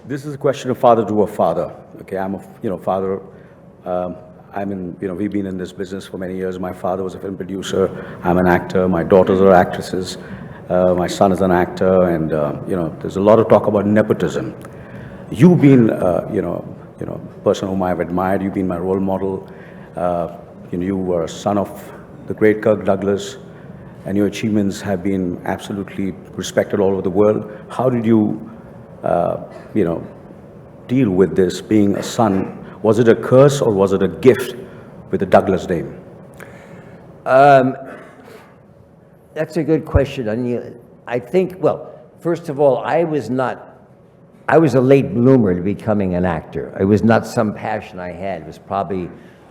This is a question of father to a father. Okay, I'm a father. We've been in this business for many years. My father was a film producer. I'm an actor. My daughters are actresses. My son is an actor, and there's a lot of talk about nepotism. You've been, a person whom I've admired. You've been my role model. You were a son of the great Kirk Douglas, and your achievements have been absolutely respected all over the world. How did you, deal with this being a son? Was it a curse or was it a gift with the Douglas name? That's a good question, Anil. I think, well, first of all, I was a late bloomer to becoming an actor. It was not some passion I had. It was probably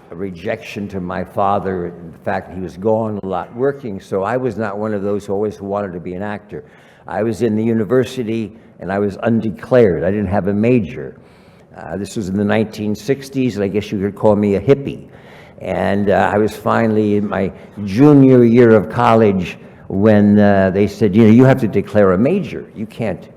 a rejection to my father, and the fact that he was gone a lot working, so I was not one of those who always wanted to be an actor. I was in the university and I was undeclared. I didn't have a major. This was in the 1960s, and I guess you could call me a hippie. And I was finally in my junior year of college when they said, you have to declare a major. You can't.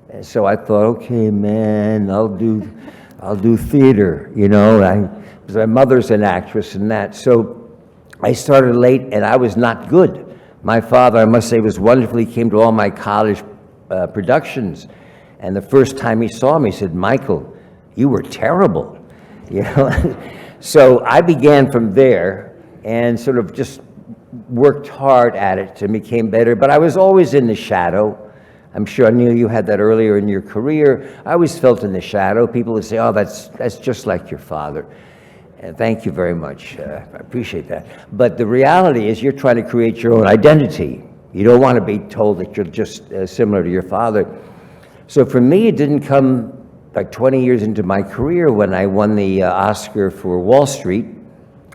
And so I thought, okay, man, I'll do theater, because my mother's an actress and that. So I started late, and I was not good. My father, I must say, was wonderful. He came to all my college productions, and the first time he saw me, he said, Michael, you were terrible, So I began from there and sort of just worked hard at it and became better, but I was always in the shadow. I'm sure, Anil, you had that earlier in your career. I always felt in the shadow. People would say, oh, that's just like your father. And thank you very much. I appreciate that. But the reality is you're trying to create your own identity. You don't want to be told that you're just similar to your father. So for me, it didn't come like 20 years into my career when I won the Oscar for Wall Street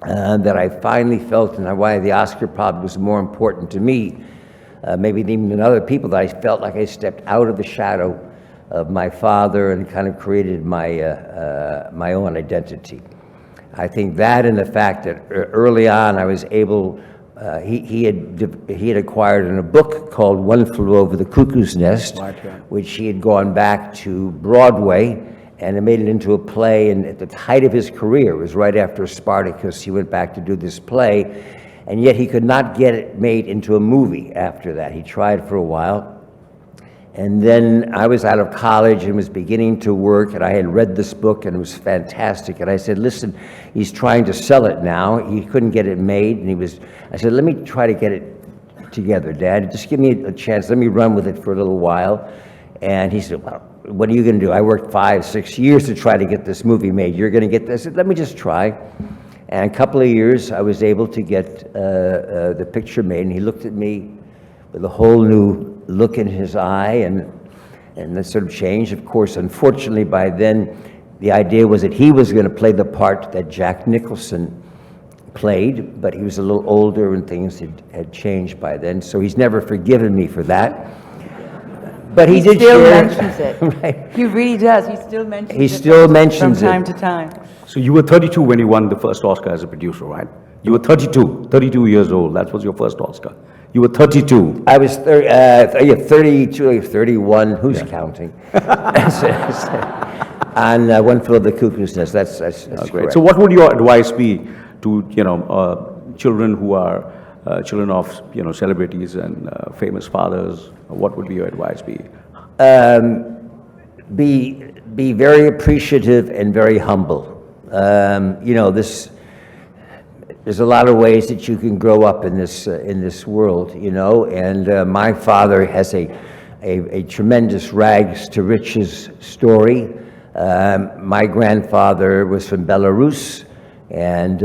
that I finally felt, and why the Oscar probably was more important to me, maybe even than other people, that I felt like I stepped out of the shadow of my father and kind of created my own identity. I think that, and the fact that early on I was able, he had acquired in a book called One Flew Over the Cuckoo's Nest, right, yeah, which he had gone back to Broadway, and it made it into a play. And at the height of his career, it was right after Spartacus, he went back to do this play, and yet he could not get it made into a movie after that. He tried for a while. And then I was out of college and was beginning to work, and I had read this book, and it was fantastic. And I said, listen, he's trying to sell it now. He couldn't get it made, and I said, let me try to get it together, Dad. Just give me a chance. Let me run with it for a little while. And he said, well, what are you going to do? I worked 5-6 years to try to get this movie made. You're going to get this? I said, let me just try. And a couple of years, I was able to get the picture made, and he looked at me with a whole new look in his eye, and that sort of changed. Of course, unfortunately, by then, the idea was that he was going to play the part that Jack Nicholson played, but he was a little older and things had changed by then, so he's never forgiven me for that. But he did still share, mentions it. Right. He really does. He still mentions it. He still mentions from time it. to time. So you were 32 when you won the first Oscar as a producer, right? You were 32 years old. That was your first Oscar. You were 32. I was 32, 31, who's counting? And One Flew Over the Cuckoo's Nest, that's Great. correct. So what would your advice be to, children who are children of, celebrities and famous fathers? What would your advice be? Be very appreciative and very humble. There's a lot of ways that you can grow up in this world, and my father has a tremendous rags to riches story. My grandfather was from Belarus, and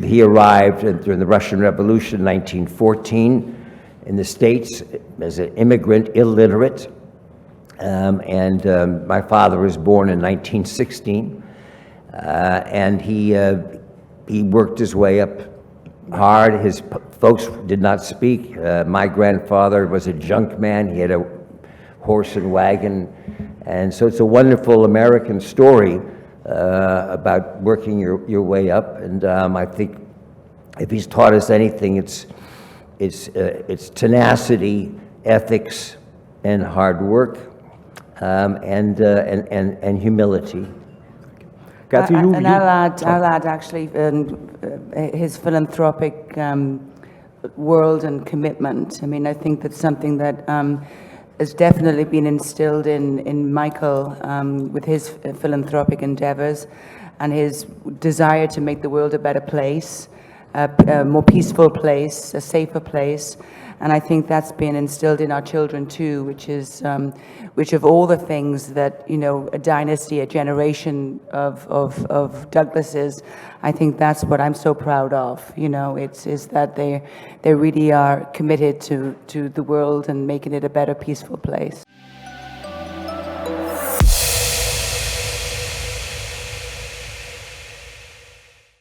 he arrived during the Russian Revolution in 1914 in the States as an immigrant, illiterate, and my father was born in 1916, and he worked his way up hard. His folks did not speak. My grandfather was a junk man. He had a horse and wagon. And so it's a wonderful American story about working your way up. And I think if he's taught us anything, it's tenacity, ethics, and hard work. and humility. Kathy, you, And you I'll add actually his philanthropic world and commitment. I mean, I think that's something that has definitely been instilled in Michael with his philanthropic endeavors and his desire to make the world a better place, a more peaceful place, a safer place. And I think that's been instilled in our children too, which of all the things that, you know, a dynasty, a generation of Douglases, I think that's what I'm so proud of. You know, is that they really are committed to the world and making it a better, peaceful place.